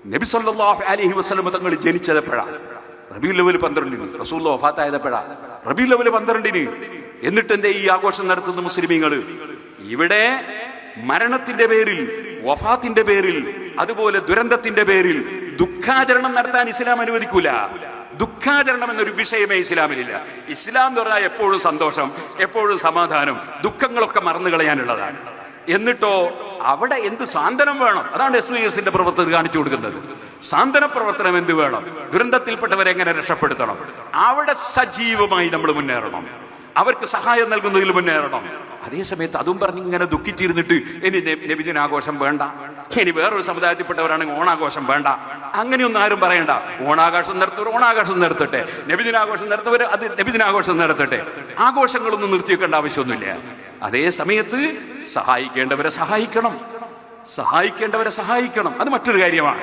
നബി സല്ലല്ലാഹു അലൈഹി വസല്ലം തങ്ങൾ ജനിച്ചതെപ്പോഴാണ്? റബീഉൽ അവ്വൽ 12-ന്. റസൂൽ വഫാത്തായതെപ്പോഴാണ്? റബീഉൽ അവ്വൽ 12-ന്. എന്നിട്ട് എന്തേ ഈ ആഘോഷം നടത്തുന്ന മുസ്ലിമീങ്ങൾ? ഇവിടെ മരണത്തിന്റെ പേരിൽ, വഫാത്തിന്റെ പേരിൽ, അതുപോലെ ദുരന്തത്തിന്റെ പേരിൽ ദുഃഖാചരണം നടത്താൻ ഇസ്ലാം അനുവദിക്കൂല. ദുഃഖാചരണം എന്നൊരു വിഷയമേ ഇസ്ലാമിലില്ല. ഇസ്ലാം എന്ന് പറഞ്ഞാൽ എപ്പോഴും സന്തോഷം, എപ്പോഴും സമാധാനം, ദുഃഖങ്ങളൊക്കെ മറന്നു കളയാനുള്ളതാണ്. എന്നിട്ടോ അവിടെ എന്ത് സാന്ത്വനം വേണം? അതാണ് SYSന്റെ പ്രവർത്തകർ കാണിച്ചു കൊടുക്കുന്നത്. സാന്ത്വന പ്രവർത്തനം എന്ത് വേണം? ദുരന്തത്തിൽപ്പെട്ടവരെ എങ്ങനെ രക്ഷപ്പെടുത്തണം? അവിടെ സജീവമായി നമ്മൾ മുന്നേറണം, അവർക്ക് സഹായം നൽകുന്നതിൽ മുന്നേറണം. അതേസമയത്ത് അതും പറഞ്ഞ് ഇങ്ങനെ ദുഃഖിച്ചിരുന്നിട്ട് ഇനി നബിദിനാഘോഷം വേണ്ട, ഇനി വേറൊരു സമുദായത്തിൽപ്പെട്ടവരാണെങ്കിൽ ഓണാഘോഷം വേണ്ട, അങ്ങനെയൊന്നും ആരും പറയണ്ട. ഓണാഘോഷം നടത്തട്ടെ, നബിദിനാഘോഷം നടത്തുവർ അത് നബിദിനാഘോഷം നടത്തട്ടെ. ആഘോഷങ്ങളൊന്നും നിർത്തിവെക്കേണ്ട ആവശ്യമൊന്നുമില്ല. അതേ സമയത്ത് സഹായിക്കേണ്ടവരെ സഹായിക്കണം, അത് മറ്റൊരു കാര്യമാണ്.